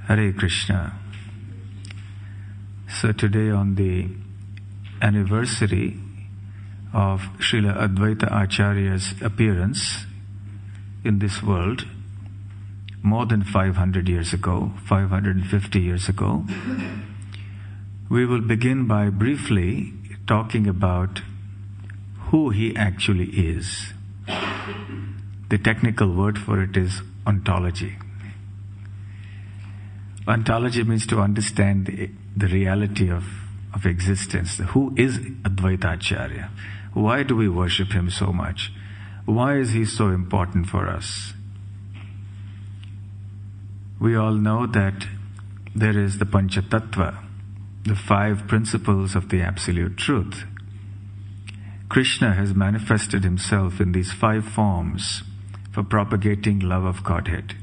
Hare Krishna. So today, on the anniversary of Shri Advaita Acharya's appearance in this world, more than 500 years ago, 550 years ago, we will begin by briefly talking about who he actually is. The technical word for it is ontology. Ontology means to understand the reality of existence. Who is Advaita Acharya? Why do we worship him so much? Why is he so important for us? We all know that there is the Pancha Tattva, the 5 principles of the Absolute Truth. Krishna has manifested himself in these 5 forms for propagating love of Godhead.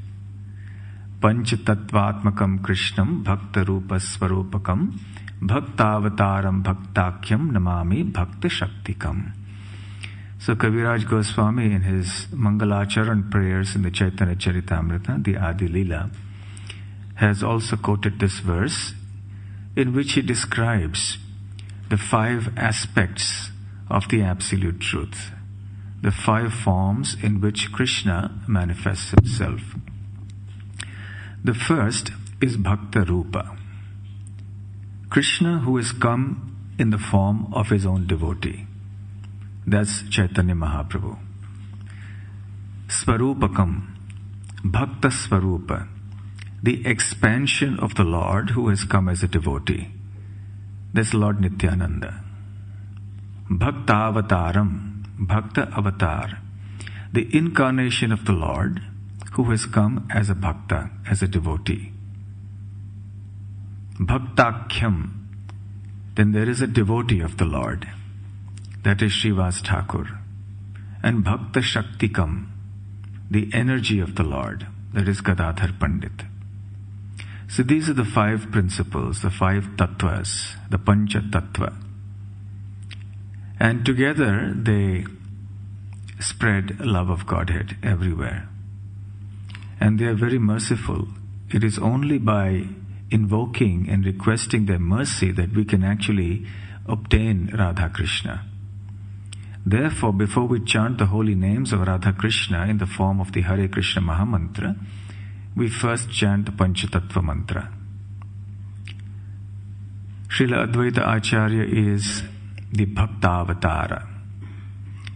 Pancha Tattvatmakam Krishnam Bhakta Rupa Swarupakam Bhaktavataram Bhaktakyam Namami Bhakta Shaktikam. So Kaviraj Goswami, in his Mangalacharan prayers in the Chaitanya Charitamrita, the Adi Leela, has also quoted this verse in which he describes the 5 aspects of the Absolute Truth, the 5 forms in which Krishna manifests himself. The first is Bhakta Rupa. Krishna, who has come in the form of his own devotee. That's Chaitanya Mahaprabhu. Swarupakam, Bhakta Swarupa, the expansion of the Lord who has come as a devotee. That's Lord Nityananda. Bhakta Avataram, Bhakta Avatar, the incarnation of the Lord who has come as a bhakta, as a devotee. Bhaktakyam, then there is a devotee of the Lord, that is Srivas Thakur. And Bhakta Shaktikam, the energy of the Lord, that is Gadadhar Pandit. So these are the 5 principles, the 5 tattvas, the Pancha Tattva. And together they spread love of Godhead everywhere. And they are very merciful. It is only by invoking and requesting their mercy that we can actually obtain Radha Krishna. Therefore, before we chant the holy names of Radha Krishna in the form of the Hare Krishna Mahamantra, we first chant the Panchatattva mantra. Srila Advaita Acharya is the Bhakta Avatara.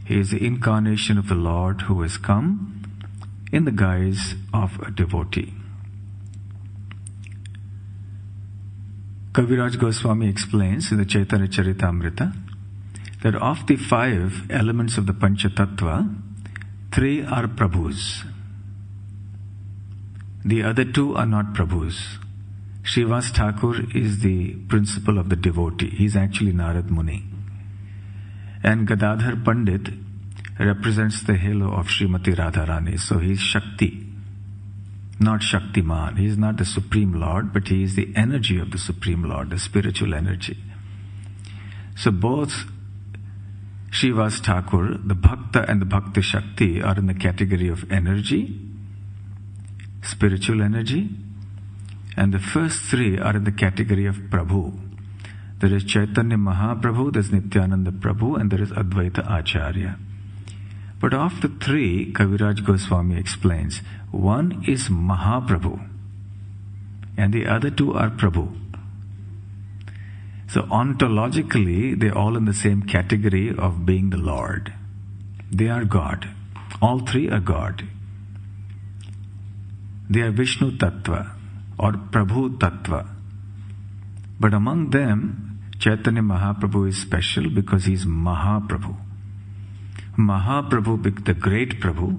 He is the incarnation of the Lord who has come in the guise of a devotee. Kaviraj Goswami explains in the Chaitanya Charitamrita that of the 5 elements of the Pancha Tattva, 3 are Prabhus. The other 2 are not Prabhus. Srivas Thakur is the principle of the devotee. He is actually Narad Muni. And Gadadhar Pandit represents the halo of Srimati Radharani. So he is Shakti, not Shaktiman. He is not the Supreme Lord, but he is the energy of the Supreme Lord, the spiritual energy. So both Srivas Thakur, the Bhakta and the Bhakti Shakti, are in the category of energy, spiritual energy, and the first 3 are in the category of Prabhu. There is Chaitanya Mahaprabhu, there is Nityananda Prabhu, and there is Advaita Acharya. But of the 3, Kaviraj Goswami explains, one is Mahaprabhu and the other 2 are Prabhu. So ontologically, they're all in the same category of being the Lord. They are God. All 3 are God. They are Vishnu Tattva or Prabhu Tattva. But among them, Chaitanya Mahaprabhu is special because he is Mahaprabhu. Mahaprabhu, the great Prabhu,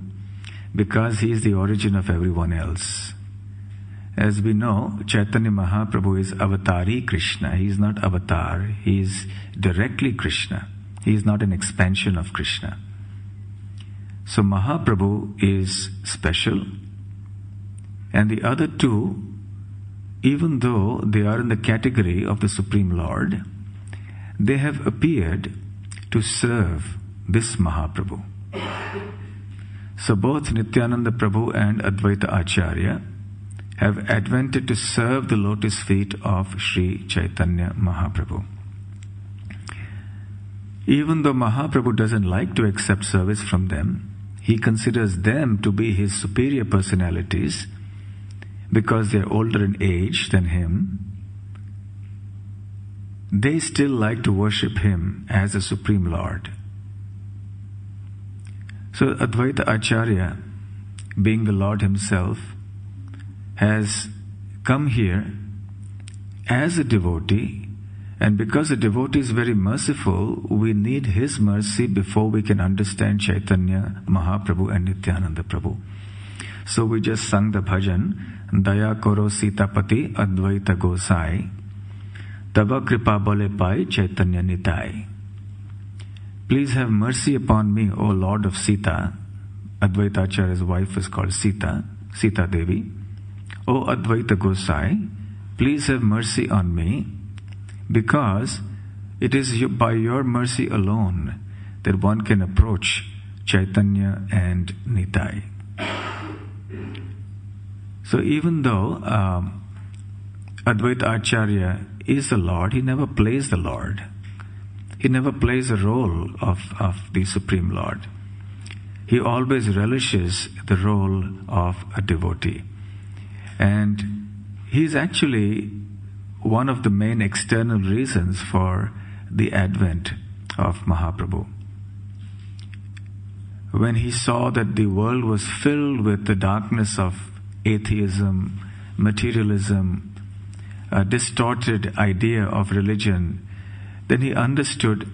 because he is the origin of everyone else. As we know, Chaitanya Mahaprabhu is Avatari Krishna. He is not Avatar. He is directly Krishna. He is not an expansion of Krishna. So Mahaprabhu is special. And the other 2, even though they are in the category of the Supreme Lord, they have appeared to serve this Mahaprabhu. So both Nityananda Prabhu and Advaita Acharya have advented to serve the lotus feet of Sri Chaitanya Mahaprabhu. Even though Mahaprabhu doesn't like to accept service from them, he considers them to be his superior personalities because they're older in age than him. They still like to worship him as a Supreme Lord. So Advaita Acharya, being the Lord himself, has come here as a devotee, and because a devotee is very merciful, we need his mercy before we can understand Chaitanya Mahaprabhu and Nityananda Prabhu. So we just sung the bhajan, Daya Koro Sitapati Advaita Gosai, Tava Kripa Bole Pai Chaitanya Nitai. Please have mercy upon me, O Lord of Sita. Advaita Acharya's wife is called Sita, Sita Devi. O Advaita Gosai, please have mercy on me, because it is by your mercy alone that one can approach Chaitanya and Nitai. So even though Advaita Acharya is the Lord, he never plays the Lord. He never plays the role of the Supreme Lord. He always relishes the role of a devotee. And he is actually one of the main external reasons for the advent of Mahaprabhu. When he saw that the world was filled with the darkness of atheism, materialism, a distorted idea of religion, then he understood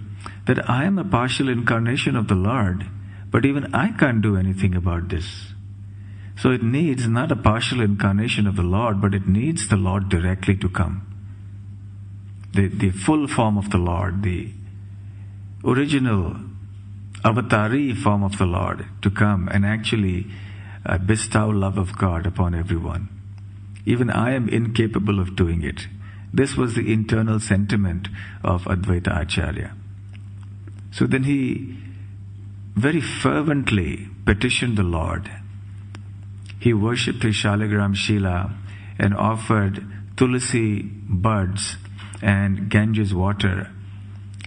that I am a partial incarnation of the Lord, but even I can't do anything about this. So it needs not a partial incarnation of the Lord, but it needs the Lord directly to come. The full form of the Lord, the original avatari form of the Lord to come and actually bestow love of God upon everyone. Even I am incapable of doing it. This was the internal sentiment of Advaita Acharya. So then he very fervently petitioned the Lord. He worshipped his Shaligram Shila and offered tulsi buds and Ganges water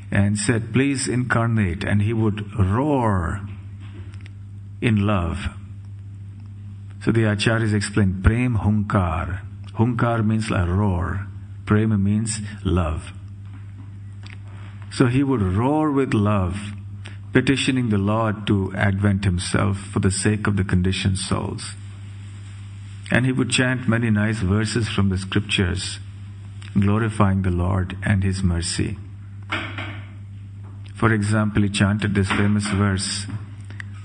and said, please incarnate. And he would roar in love. So the Acharyas explain, Prem Hunkar. Hunkar means a roar. Prema means love. So he would roar with love, petitioning the Lord to advent himself for the sake of the conditioned souls. And he would chant many nice verses from the scriptures, glorifying the Lord and his mercy. For example, he chanted this famous verse,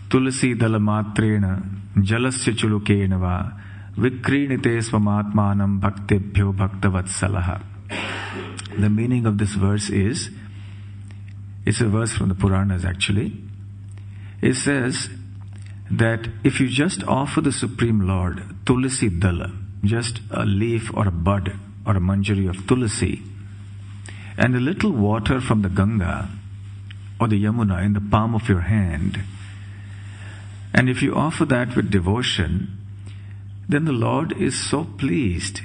Tulasi dalamatrena jalasya chulukena va vikrinite svamatmanam bhaktebhyo bhaktavatsalaha. The meaning of this verse is, it's a verse from the Puranas actually. It says that if you just offer the Supreme Lord tulsi dala, just a leaf or a bud or a manjari of tulsi, and a little water from the Ganga or the Yamuna in the palm of your hand, and if you offer that with devotion, then the Lord is so pleased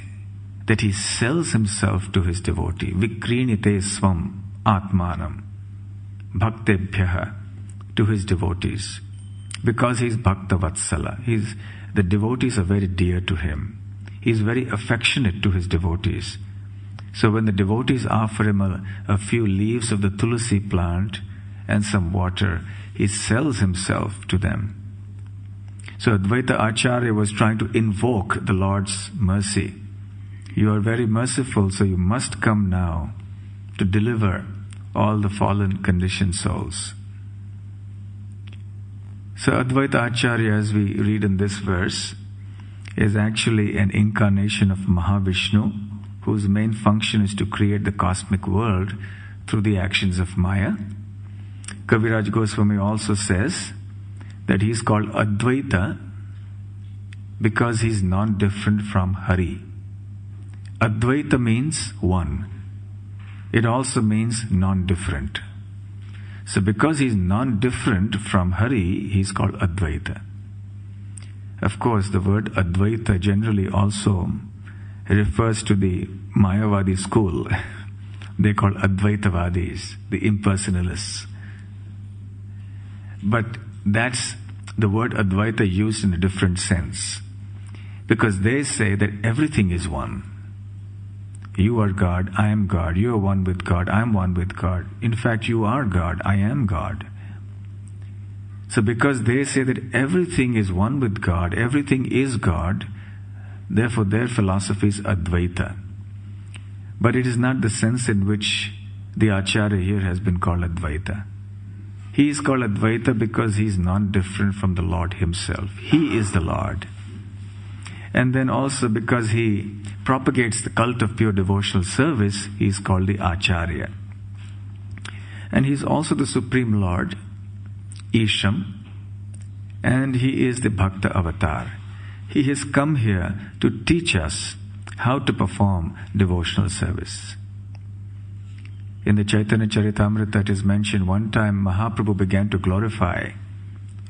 that he sells himself to his devotee. Vikrinite svam atmanam bhaktebhyaha, to his devotees. Because he is Bhakta Vatsala. The devotees are very dear to him. He is very affectionate to his devotees. So when the devotees offer him a few leaves of the tulsi plant and some water, he sells himself to them. So Advaita Acharya was trying to invoke the Lord's mercy. You are very merciful, so you must come now to deliver all the fallen conditioned souls. So Advaita Acharya, as we read in this verse, is actually an incarnation of Mahavishnu, whose main function is to create the cosmic world through the actions of Maya. Kaviraj Goswami also says that he is called Advaita because he is non-different from Hari. Advaita means one. It also means non-different. So because he is non-different from Hari, he is called Advaita. Of course, the word Advaita generally also refers to the Mayavadi school. They call Advaitavadis, the impersonalists. But that's the word Advaita used in a different sense. Because they say that everything is one. You are God, I am God. You are one with God, I am one with God. In fact, you are God, I am God. So because they say that everything is one with God, everything is God, therefore their philosophy is Advaita. But it is not the sense in which the Acharya here has been called Advaita. He is called Advaita because he is not different from the Lord himself. He is the Lord. And then also because he propagates the cult of pure devotional service, he is called the Acharya. And he is also the Supreme Lord, Isham, and he is the Bhakta Avatar. He has come here to teach us how to perform devotional service. In the Chaitanya Charitamrita it is mentioned one time Mahaprabhu began to glorify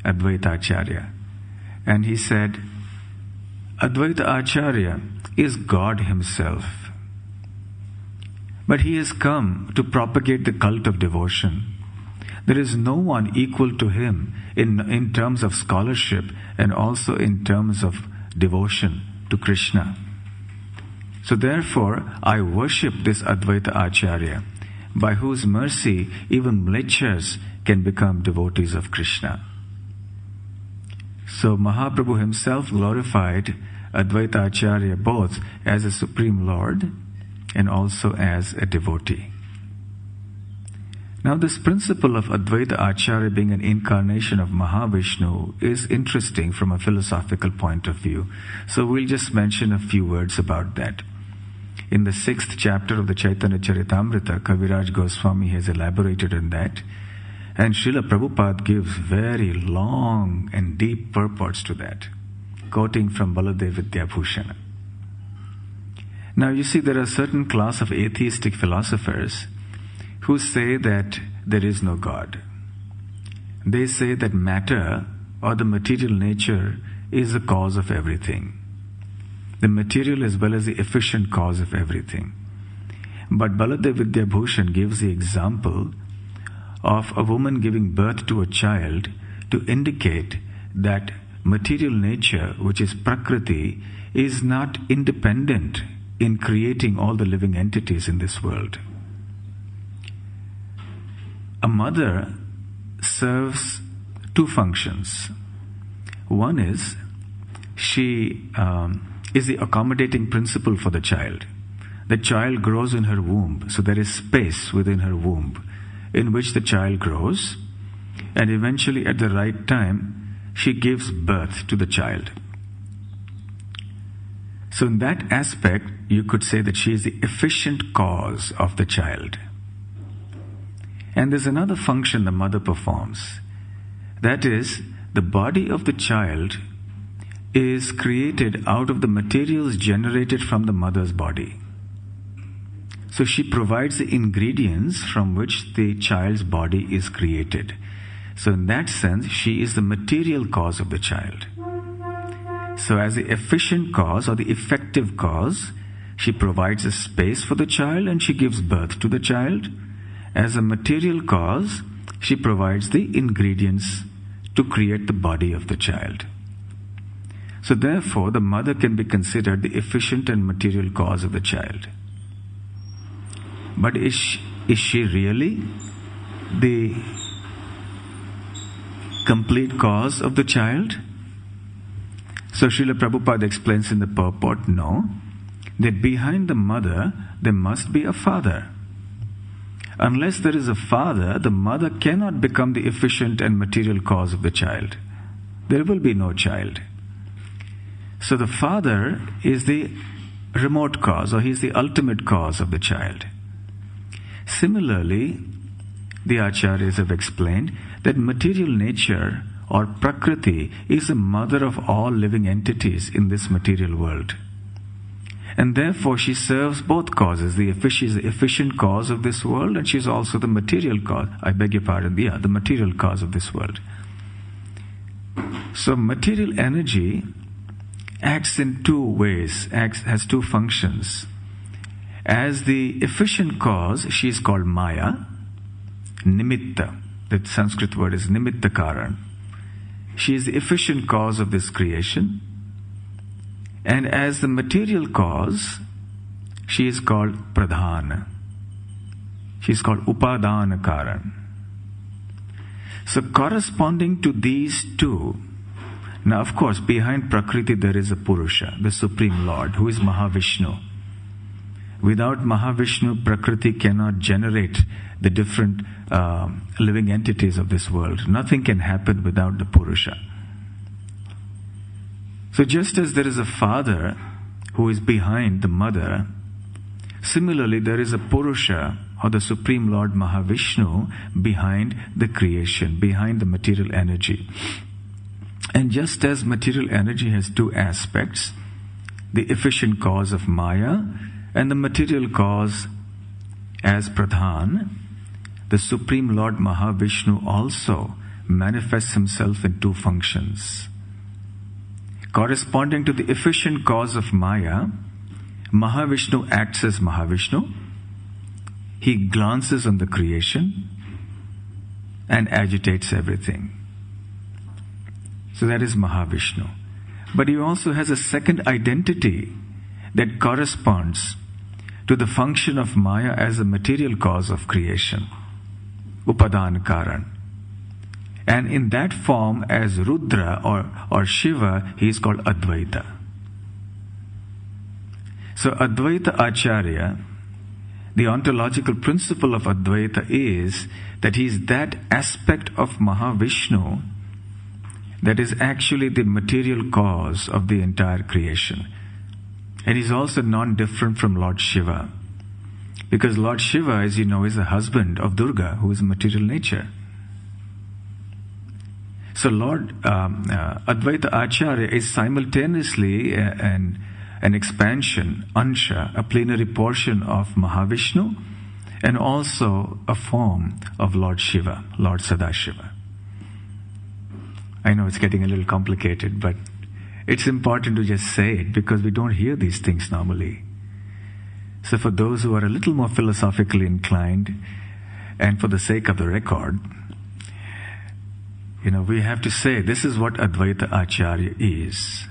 Advaita Acharya. And he said, Advaita Acharya is God himself. But he has come to propagate the cult of devotion. There is no one equal to him in terms of scholarship and also in terms of devotion to Krishna. So therefore, I worship this Advaita Acharya, by whose mercy even mlechas can become devotees of Krishna. So Mahaprabhu himself glorified Advaita Acharya both as a Supreme Lord and also as a devotee. Now this principle of Advaita Acharya being an incarnation of Mahavishnu is interesting from a philosophical point of view. So we'll just mention a few words about that. In the 6th chapter of the Chaitanya Charitamrita, Kaviraj Goswami has elaborated on that. And Srila Prabhupada gives very long and deep purports to that, quoting from Baladev Vidyabhushana. Now you see, there are a certain class of atheistic philosophers who say that there is no God. They say that matter or the material nature is the cause of everything. The material as well as the efficient cause of everything. But Baladev Vidyabhushan gives the example of a woman giving birth to a child to indicate that material nature, which is Prakriti, is not independent in creating all the living entities in this world. A mother serves two functions. One is, she is the accommodating principle for the child. The child grows in her womb, so there is space within her womb in which the child grows, and eventually at the right time, she gives birth to the child. So in that aspect, you could say that she is the efficient cause of the child. And there's another function the mother performs. That is, the body of the child is created out of the materials generated from the mother's body. So she provides the ingredients from which the child's body is created. So in that sense, she is the material cause of the child. So as the efficient cause or the effective cause, she provides a space for the child and she gives birth to the child. As a material cause, she provides the ingredients to create the body of the child. So therefore, the mother can be considered the efficient and material cause of the child. But is she really the complete cause of the child? So Srila Prabhupada explains in the purport, no, that behind the mother there must be a father. Unless there is a father, the mother cannot become the efficient and material cause of the child. There will be no child. So the father is the remote cause, or he is the ultimate cause of the child. Similarly, the Acharyas have explained that material nature or Prakriti is the mother of all living entities in this material world. And therefore she serves both causes. She is the efficient cause of this world, and she is also the material cause. The material cause of this world. So material energy acts in two ways, has two functions. As the efficient cause, she is called Maya, Nimitta. The Sanskrit word is Nimitta Karan. She is the efficient cause of this creation. And as the material cause, she is called Pradhana. She is called Upadana Karan. So corresponding to these two, now of course behind Prakriti there is a Purusha, the Supreme Lord, who is Mahavishnu. Without Mahavishnu, Prakriti cannot generate the different living entities of this world. Nothing can happen without the Purusha. So just as there is a father who is behind the mother, similarly there is a Purusha, or the Supreme Lord Mahavishnu, behind the creation, behind the material energy. And just as material energy has two aspects, the efficient cause of Maya and the material cause as Pradhan, the Supreme Lord Mahavishnu also manifests himself in two functions. Corresponding to the efficient cause of Maya, Mahavishnu acts as Mahavishnu. He glances on the creation and agitates everything. So that is Mahavishnu. But he also has a second identity that corresponds to the function of Maya as a material cause of creation, Upadana Karan. And in that form, as Rudra or Shiva, he is called Advaita. So Advaita Acharya, the ontological principle of Advaita is that he is that aspect of Mahavishnu that is actually the material cause of the entire creation. And he's also non-different from Lord Shiva. Because Lord Shiva, as you know, is the husband of Durga, who is material nature. So Lord Advaita Acharya is simultaneously an expansion, Ansha, a plenary portion of Mahavishnu, and also a form of Lord Shiva, Lord Sadashiva. I know it's getting a little complicated, but it's important to just say it because we don't hear these things normally. So for those who are a little more philosophically inclined, and for the sake of the record, we have to say this is what Advaita Acharya is.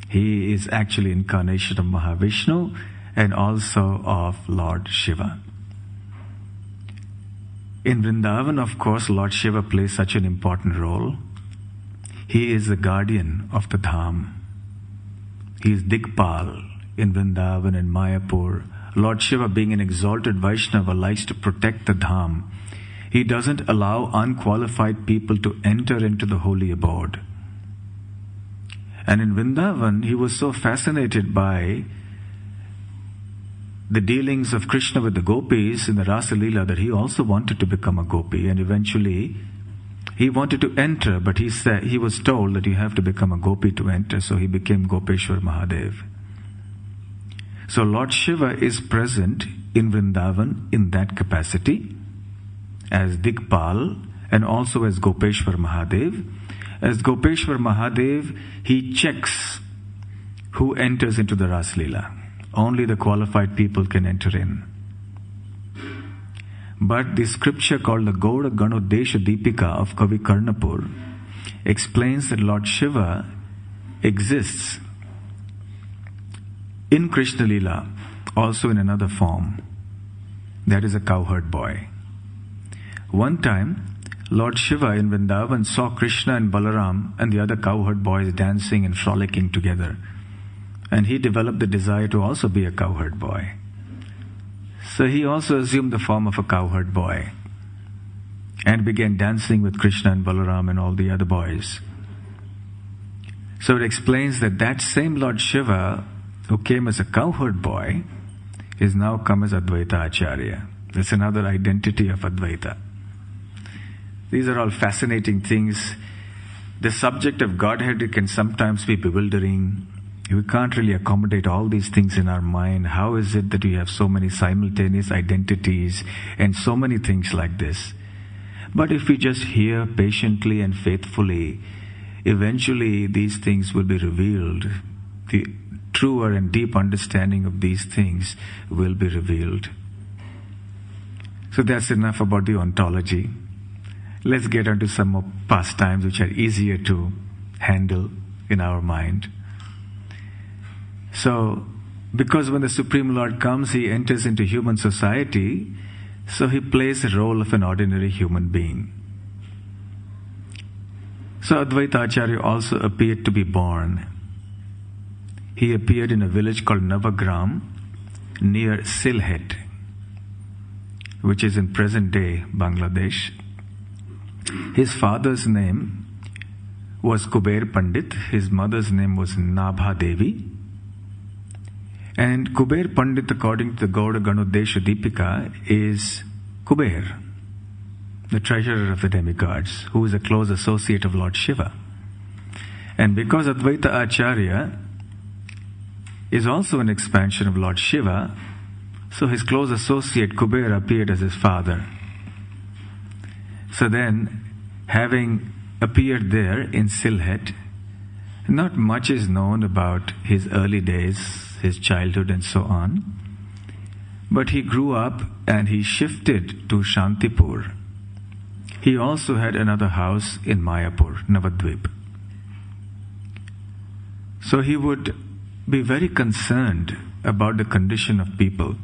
He is actually incarnation of Mahavishnu and also of Lord Shiva. In Vrindavan, of course, Lord Shiva plays such an important role. He is the guardian of the Dham. He is Dikpal in Vrindavan and Mayapur. Lord Shiva, being an exalted Vaishnava, likes to protect the Dham. He doesn't allow unqualified people to enter into the holy abode. And in Vrindavan, he was so fascinated by the dealings of Krishna with the gopis in the Rasa Leela that he also wanted to become a gopi, and eventually he wanted to enter, but he was told that you have to become a gopi to enter, so he became Gopeshwar Mahadev. So Lord Shiva is present in Vrindavan in that capacity, as Dikpal and also as Gopeshwar Mahadev. As Gopeshwar Mahadev, he checks who enters into the Ras Leela. Only the qualified people can enter in. But the scripture called the Gauda Ganodesha Deepika of Kavi Karnapur explains that Lord Shiva exists in Krishna Leela, also in another form. That is a cowherd boy. One time, Lord Shiva in Vrindavan saw Krishna and Balaram and the other cowherd boys dancing and frolicking together. And he developed the desire to also be a cowherd boy. So he also assumed the form of a cowherd boy and began dancing with Krishna and Balaram and all the other boys. So it explains that that same Lord Shiva who came as a cowherd boy is now come as Advaita Acharya. That's another identity of Advaita. These are all fascinating things. The subject of Godhead can sometimes be bewildering. We can't really accommodate all these things in our mind. How is it that we have so many simultaneous identities and so many things like this? But if we just hear patiently and faithfully, eventually these things will be revealed the truer and deep understanding of these things will be revealed. So that's enough about the ontology. Let's get on to some more pastimes which are easier to handle in our mind. So, because when the Supreme Lord comes, He enters into human society, so He plays the role of an ordinary human being. So Advaita Acharya also appeared to be born. He appeared in a village called Navagram near Sylhet, which is in present-day Bangladesh. His father's name was Kuber Pandit. His mother's name was Nabha Devi. And Kuber Pandit, according to the Gauda Ganodesha Deepika, is Kuber, the treasurer of the demigods, who is a close associate of Lord Shiva. And because Advaita Acharya is also an expansion of Lord Shiva, so his close associate Kuber appeared as his father. So then, having appeared there in Sylhet, not much is known about his early days, his childhood and so on. But he grew up and he shifted to Shantipur. He also had another house in Mayapur, Navadvip. So he would be very concerned about the condition of people,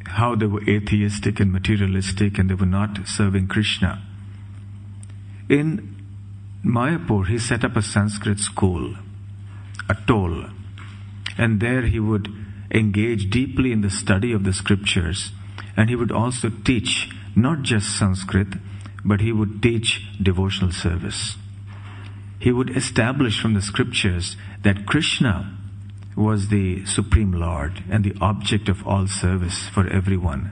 how they were atheistic and materialistic and they were not serving Krishna. In Mayapur, he set up a Sanskrit school, a toll, and there he would engage deeply in the study of the scriptures, and he would also teach not just Sanskrit, but he would teach devotional service. He would establish from the scriptures that Krishna was the Supreme Lord and the object of all service for everyone.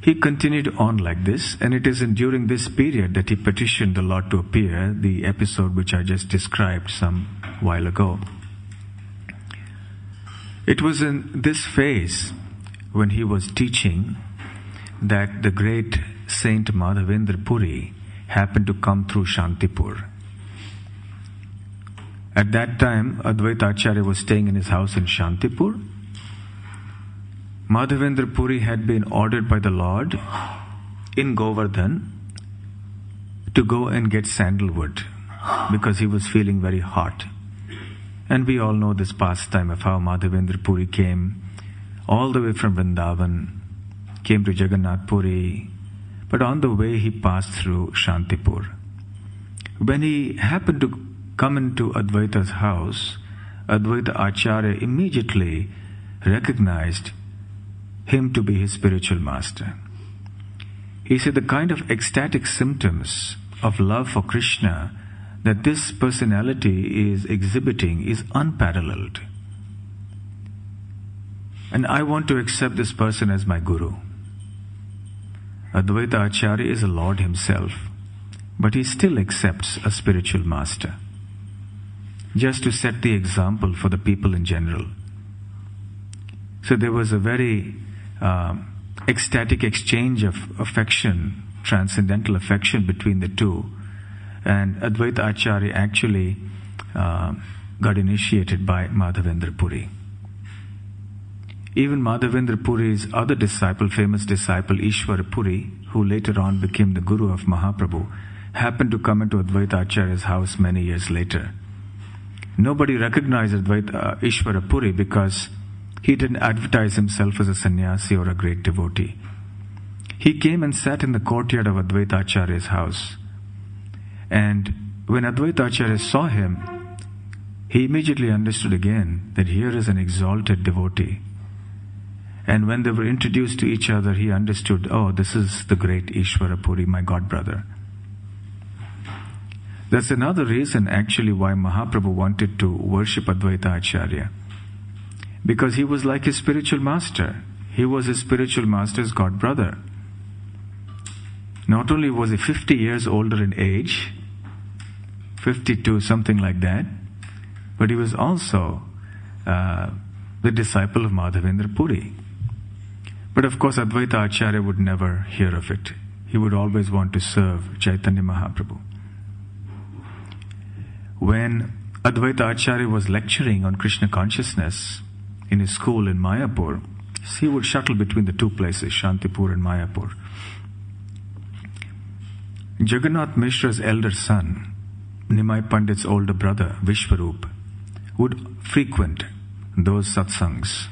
He continued on like this, and it is during this period that he petitioned the Lord to appear, the episode which I just described some while ago. It was in this phase, when he was teaching, that the great Saint Madhavendra Puri happened to come through Shantipur. At that time, Advaita Acharya was staying in his house in Shantipur. Madhavendra Puri had been ordered by the Lord in Govardhan to go and get sandalwood because he was feeling very hot. And we all know this pastime of how Madhavendra Puri came all the way from Vrindavan, came to Jagannath Puri, but on the way he passed through Shantipur. When he happened to come into Advaita's house, Advaita Acharya immediately recognized him to be his spiritual master. He said the kind of ecstatic symptoms of love for Krishna that this personality is exhibiting is unparalleled. And I want to accept this person as my guru. Advaita Acharya is the Lord himself, but he still accepts a spiritual master, just to set the example for the people in general. So there was a very ecstatic exchange of affection, transcendental affection between the two. And Advaita Acharya actually got initiated by Madhavendra Puri. Even Madhavendra Puri's other disciple, famous disciple Ishwara Puri, who later on became the guru of Mahaprabhu, happened to come into Advaita Acharya's house many years later. Nobody recognized Ishwara Puri because he didn't advertise himself as a sannyasi or a great devotee. He came and sat in the courtyard of Advaita Acharya's house. And when Advaita Acharya saw him, he immediately understood again that here is an exalted devotee. And when they were introduced to each other, he understood, oh, this is the great Ishwara Puri, my god brother. That's another reason actually why Mahaprabhu wanted to worship Advaita Acharya. Because he was like his spiritual master. He was his spiritual master's god brother. Not only was he 50 years older in age, 52, something like that, but he was also the disciple of Madhavendra Puri. But of course, Advaita Acharya would never hear of it. He would always want to serve Chaitanya Mahaprabhu. When Advaita Acharya was lecturing on Krishna consciousness in his school in Mayapur. He would shuttle between the two places, Shantipur and Mayapur. Jagannath Mishra's elder son, Nimai Pandit's older brother, Vishwarup, would frequent those satsangs,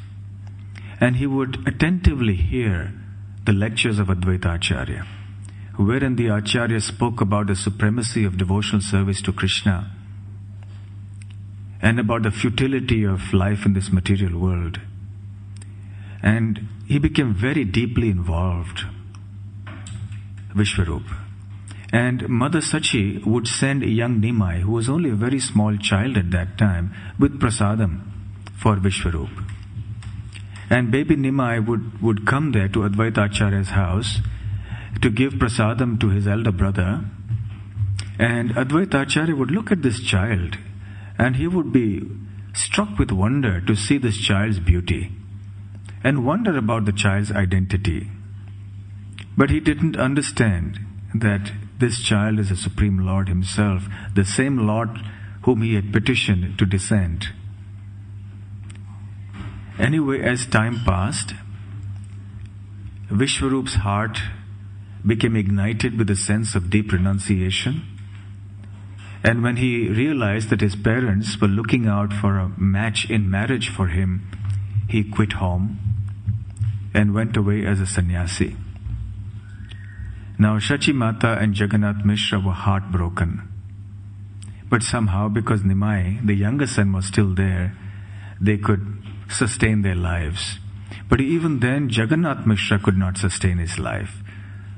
and he would attentively hear the lectures of Advaita Acharya, wherein the Acharya spoke about the supremacy of devotional service to Krishna and about the futility of life in this material world. And he became very deeply involved, Vishwarup. And Mother Sachi would send young Nimai, who was only a very small child at that time, with prasadam for Vishwarup. And baby Nimai would come there to Advaita Acharya's house to give prasadam to his elder brother. And Advaita Acharya would look at this child and he would be struck with wonder to see this child's beauty and wonder about the child's identity. But he didn't understand that this child is the Supreme Lord himself, the same Lord whom he had petitioned to descend. Anyway, as time passed, Vishwarup's heart became ignited with a sense of deep renunciation. And when he realized that his parents were looking out for a match in marriage for him, he quit home and went away as a sannyasi. Now Shachi Mata and Jagannath Mishra were heartbroken. But somehow, because Nimai, the younger son, was still there, they could sustain their lives. But even then, Jagannath Mishra could not sustain his life.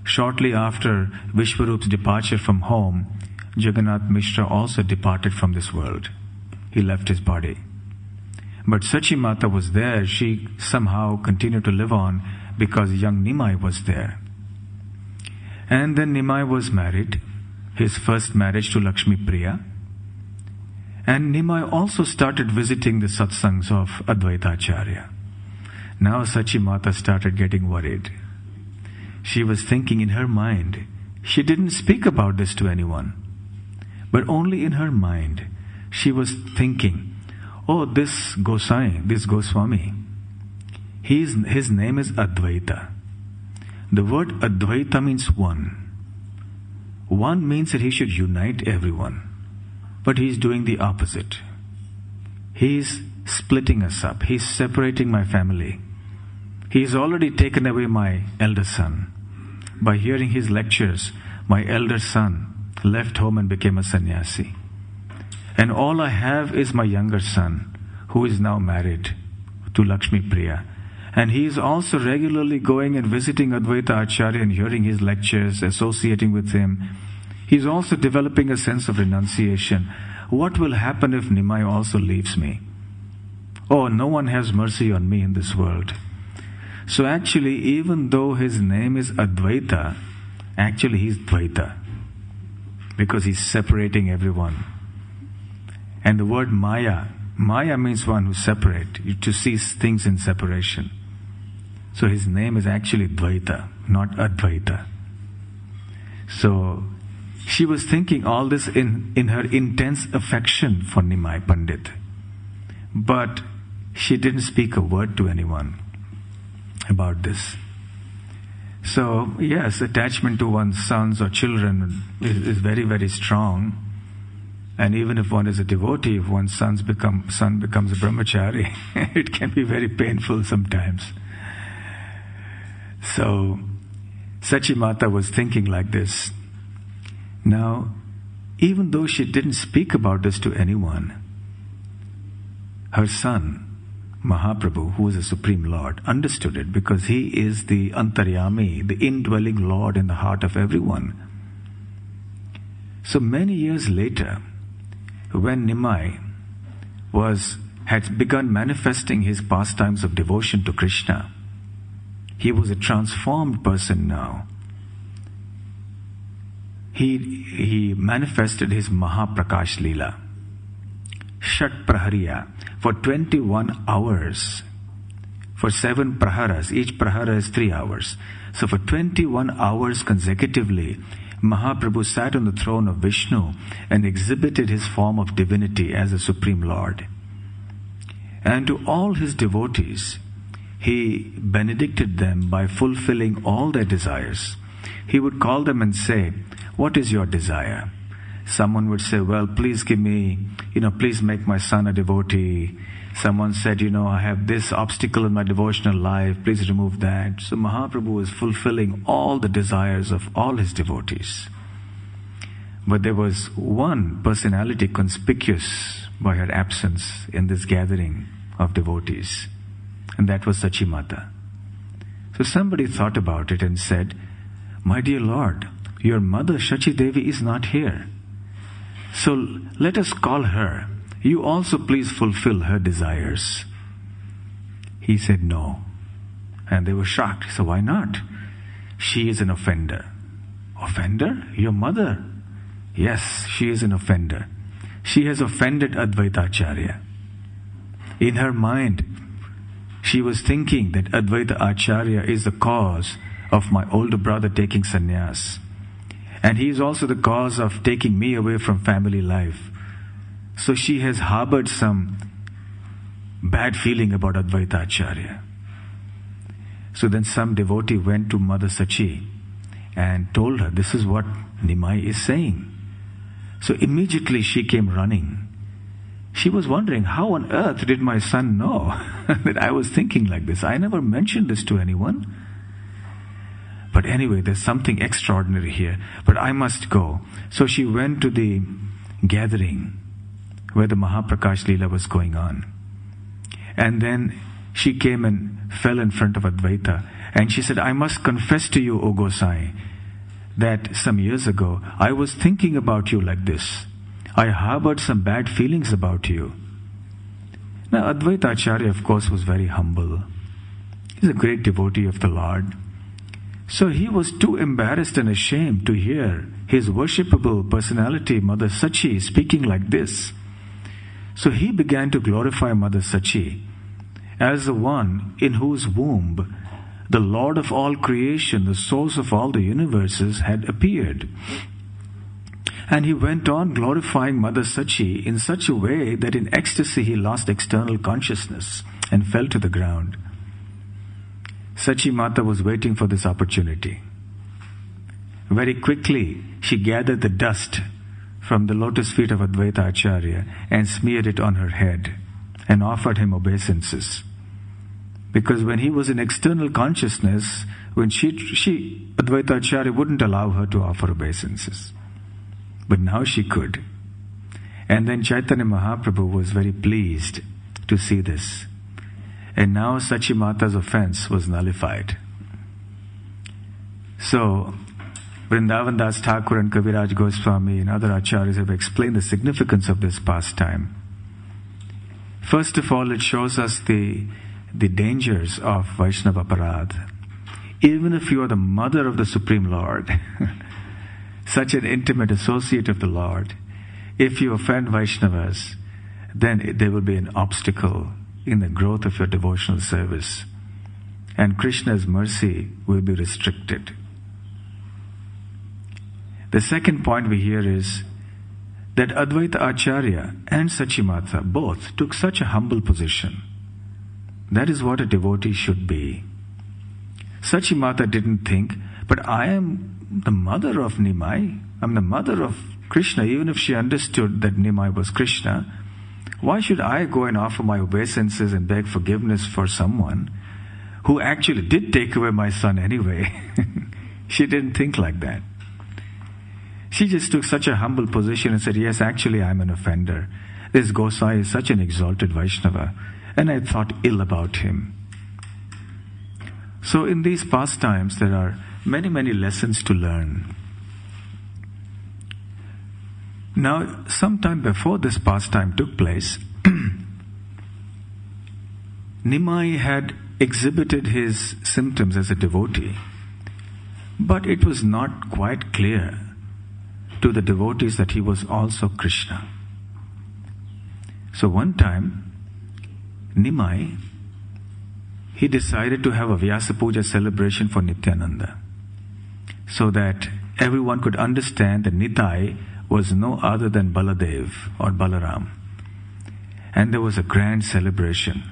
Shortly after Vishwarup's departure from home, Jagannath Mishra also departed from this world. He left his body. But Sachi Mata was there. She somehow continued to live on because young Nimai was there. And then Nimai was married, his first marriage to Lakshmi Priya. And Nimai also started visiting the satsangs of Advaita Acharya. Now Sachi Mata started getting worried. She was thinking in her mind, she didn't speak about this to anyone, but only in her mind, she was thinking, oh, this Gosai, this Goswami, his name is Advaita. The word Advaita means one. One means that he should unite everyone. But he's doing the opposite. He's splitting us up. He's separating my family. He's already taken away my elder son. By hearing his lectures, my elder son left home and became a sannyasi. And all I have is my younger son, who is now married to Lakshmi Priya. And he is also regularly going and visiting Advaita Acharya and hearing his lectures, associating with him. He's also developing a sense of renunciation. What will happen if Nimai also leaves me? Oh, no one has mercy on me in this world. So actually, even though his name is Advaita, actually he's Dvaita, because he's separating everyone. And the word Maya means one who separates, to see things in separation. So his name is actually Dvaita, not Advaita. So she was thinking all this in her intense affection for Nimai Pandit. But she didn't speak a word to anyone about this. So yes, attachment to one's sons or children is very, very strong. And even if one is a devotee, if one's son becomes a brahmachari, it can be very painful sometimes. So Sachi Mata was thinking like this. Now, even though she didn't speak about this to anyone, her son, Mahaprabhu, who is the Supreme Lord, understood it because he is the Antaryami, the indwelling Lord in the heart of everyone. So many years later, when Nimai had begun manifesting his pastimes of devotion to Krishna, he was a transformed person now. He manifested his Mahaprakash Leela, Shat Prahariya, for 21 hours, for 7 praharas. Each prahara is 3 hours. So for 21 hours consecutively, Mahaprabhu sat on the throne of Vishnu and exhibited his form of divinity as the Supreme Lord. And to all his devotees, he benedicted them by fulfilling all their desires. He would call them and say, "What is your desire?" Someone would say, "Well, please give me, please make my son a devotee." Someone said, "I have this obstacle in my devotional life, please remove that." So Mahaprabhu was fulfilling all the desires of all his devotees. But there was one personality conspicuous by her absence in this gathering of devotees, and that was Sachi Mata. So somebody thought about it and said, "My dear Lord, your mother Shachi Devi is not here. So let us call her. You also please fulfill her desires." He said no. And they were shocked. So why not? She is an offender. Offender? Your mother? Yes, she is an offender. She has offended Advaita Acharya. In her mind, she was thinking that Advaita Acharya is the cause of my older brother taking sannyas. And he is also the cause of taking me away from family life. So she has harbored some bad feeling about Advaita Acharya. So then some devotee went to Mother Sachi and told her, "This is what Nimai is saying." So immediately she came running. She was wondering, how on earth did my son know that I was thinking like this? I never mentioned this to anyone. But anyway, there's something extraordinary here. But I must go. So she went to the gathering where the Mahaprakash Leela was going on. And then she came and fell in front of Advaita. And she said, "I must confess to you, O Gosai, that some years ago I was thinking about you like this. I harbored some bad feelings about you." Now Advaita Acharya, of course, was very humble. He's a great devotee of the Lord. So he was too embarrassed and ashamed to hear his worshipable personality, Mother Sachi, speaking like this. So he began to glorify Mother Sachi as the one in whose womb the Lord of all creation, the source of all the universes, had appeared. And he went on glorifying Mother Sachi in such a way that in ecstasy he lost external consciousness and fell to the ground. Sachi Mata was waiting for this opportunity. Very quickly, she gathered the dust from the lotus feet of Advaita Acharya and smeared it on her head and offered him obeisances. Because when he was in external consciousness, when Advaita Acharya wouldn't allow her to offer obeisances. But now she could. And then Chaitanya Mahaprabhu was very pleased to see this. And now Sachi Mata's offense was nullified. So, Vrindavan Das Thakur and Kaviraj Goswami and other acharyas have explained the significance of this pastime. First of all, it shows us the dangers of Vaishnava Aparadha. Even if you are the mother of the Supreme Lord, such an intimate associate of the Lord, if you offend Vaishnavas, then there will be an obstacle in the growth of your devotional service. And Krishna's mercy will be restricted. The second point we hear is that Advaita Acharya and Sachi Mata both took such a humble position. That is what a devotee should be. Sachi Mata didn't think, but I am the mother of Nimai, I'm the mother of Krishna. Even if she understood that Nimai was Krishna, why should I go and offer my obeisances and beg forgiveness for someone who actually did take away my son anyway? She didn't think like that. She just took such a humble position and said, "Yes, actually I'm an offender. This Gosai is such an exalted Vaishnava, and I thought ill about him." So in these pastimes there are many, many lessons to learn. Now, sometime before this pastime took place, Nimai had exhibited his symptoms as a devotee, but it was not quite clear to the devotees that he was also Krishna. So one time, Nimai, he decided to have a Vyasa Puja celebration for Nityananda, so that everyone could understand that Nitai was no other than Baladev or Balaram. And there was a grand celebration.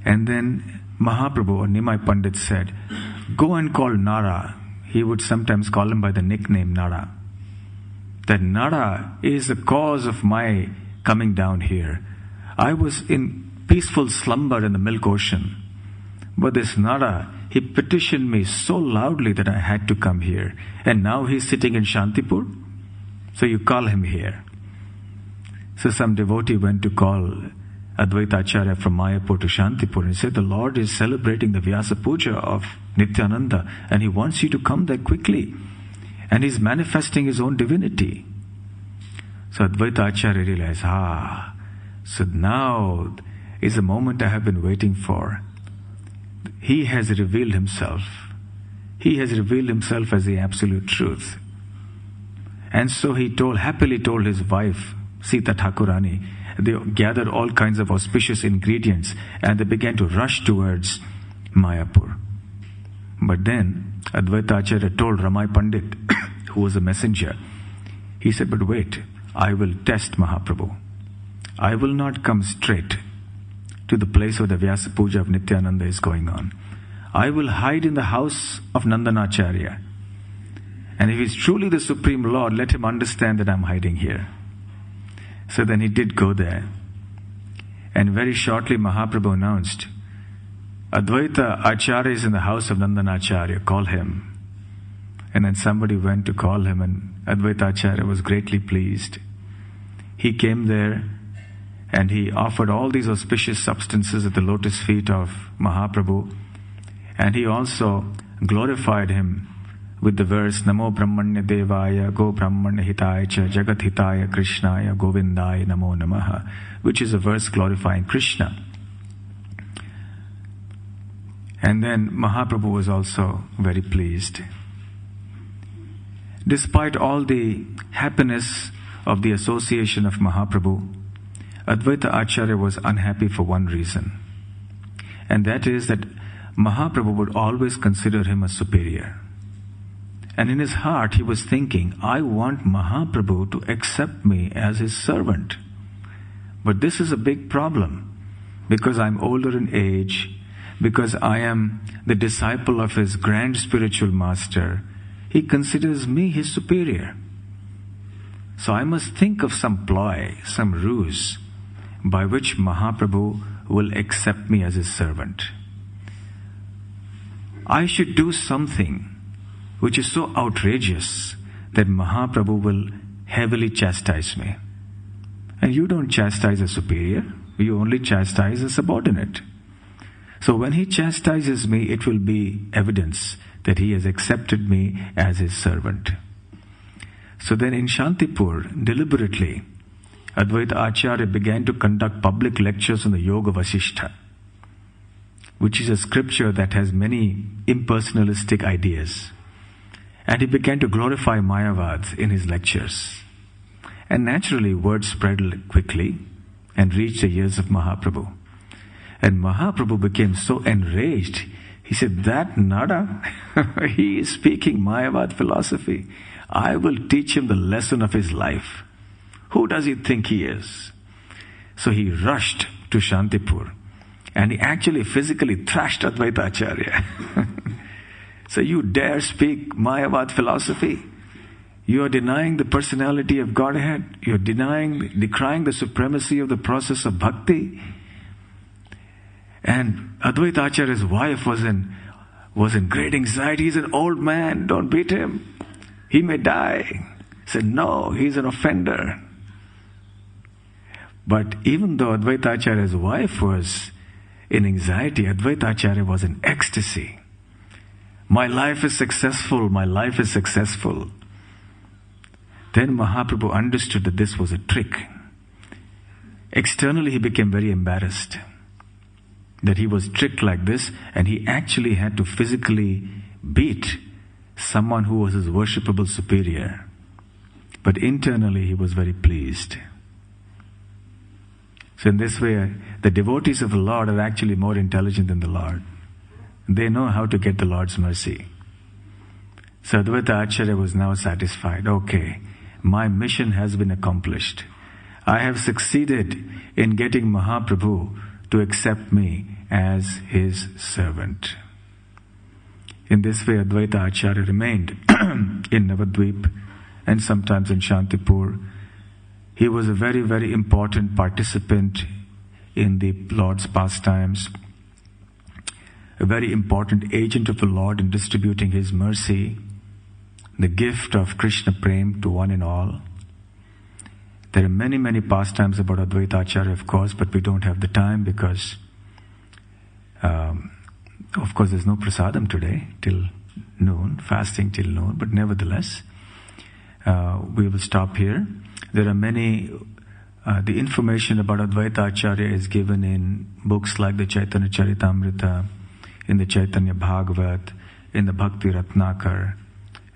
And then Mahaprabhu or Nimai Pandit said, "Go and call Nara." He would sometimes call him by the nickname Nara. That Nara is the cause of my coming down here. I was in peaceful slumber in the milk ocean. But this Nara, he petitioned me so loudly that I had to come here. And now he's sitting in Shantipur. So you call him here. So some devotee went to call Advaita Acharya from Mayapur to Shantipur and he said, "The Lord is celebrating the Vyasa Puja of Nityananda and he wants you to come there quickly. And he's manifesting his own divinity." So Advaita Acharya realized, so now is the moment I have been waiting for. He has revealed himself. He has revealed himself as the absolute truth. And so he happily told his wife, Sita Thakurani, they gathered all kinds of auspicious ingredients and they began to rush towards Mayapur. But then Advaita Acharya told Ramai Pandit, who was a messenger, he said, "But wait, I will test Mahaprabhu. I will not come straight to the place where the Vyasa Puja of Nityananda is going on. I will hide in the house of Nandanacharya. And if he's truly the Supreme Lord, let him understand that I'm hiding here." So then he did go there. And very shortly Mahaprabhu announced, "Advaita Acharya is in the house of Nandanacharya, call him." And then somebody went to call him and Advaita Acharya was greatly pleased. He came there and he offered all these auspicious substances at the lotus feet of Mahaprabhu. And he also glorified him with the verse, "Namo Brahmanya Devaya Go Brahmanya Hitaya Cha Jagat Hitaya Krishnaya Govindaya Namo Namaha," which is a verse glorifying Krishna. And then Mahaprabhu was also very pleased. Despite all the happiness of the association of Mahaprabhu, Advaita Acharya was unhappy for one reason. And that is that Mahaprabhu would always consider him a superior. And in his heart he was thinking, I want Mahaprabhu to accept me as his servant. But this is a big problem, because I'm older in age, because I am the disciple of his grand spiritual master. He considers me his superior. So I must think of some ploy, some ruse, by which Mahaprabhu will accept me as his servant. I should do something which is so outrageous that Mahaprabhu will heavily chastise me. And you don't chastise a superior, you only chastise a subordinate. So when he chastises me, it will be evidence that he has accepted me as his servant. So then in Shantipur, deliberately, Advaita Acharya began to conduct public lectures on the Yoga Vasishtha, which is a scripture that has many impersonalistic ideas. And he began to glorify Mayavad in his lectures. And naturally, word spread quickly and reached the ears of Mahaprabhu. And Mahaprabhu became so enraged, he said, "That Nada, he is speaking Mayavad philosophy. I will teach him the lesson of his life. Who does he think he is?" So he rushed to Shantipur and he actually physically thrashed Advaita Acharya. So you dare speak Mayavad philosophy? You are denying the personality of Godhead. You are decrying the supremacy of the process of bhakti. And Advaita Acharya's wife was in great anxiety. He's an old man, don't beat him. He may die. He said, no, he's an offender. But even though Advaita Acharya's wife was in anxiety, Advaita Acharya was in ecstasy. My life is successful, my life is successful. Then Mahaprabhu understood that this was a trick. Externally he became very embarrassed that he was tricked like this, and he actually had to physically beat someone who was his worshipable superior. But internally he was very pleased. So in this way, the devotees of the Lord are actually more intelligent than the Lord. They know how to get the Lord's mercy. So Advaita Acharya was now satisfied. Okay, my mission has been accomplished. I have succeeded in getting Mahaprabhu to accept me as his servant. In this way, Advaita Acharya remained in Navadvip and sometimes in Shantipur. He was a very, very important participant in the Lord's pastimes, a very important agent of the Lord in distributing His mercy, the gift of Krishna Prem to one and all. There are many, many pastimes about Advaita Acharya, of course, but we don't have the time because, of course, there's no prasadam today till noon, fasting till noon, but nevertheless, we will stop here. There are many, the information about Advaita Acharya is given in books like the Chaitanya Charitamrita, in the Chaitanya Bhagavat, in the Bhakti Ratnakar,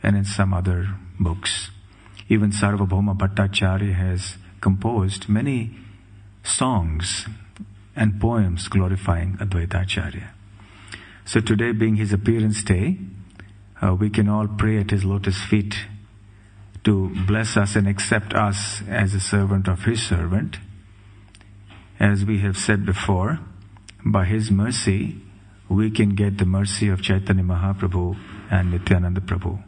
and in some other books. Even Sarvabhauma Bhattacharya has composed many songs and poems glorifying Advaita Acharya. So today, being his appearance day, we can all pray at his lotus feet to bless us and accept us as a servant of his servant. As we have said before, by his mercy, we can get the mercy of Chaitanya Mahaprabhu and Nityananda Prabhu.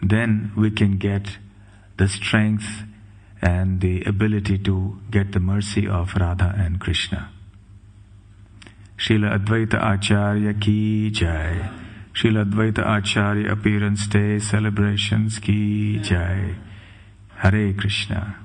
Then we can get the strength and the ability to get the mercy of Radha and Krishna. Srila Advaita Acharya ki jai. Srila Advaita Acharya appearance day celebrations ki jai. Hare Krishna.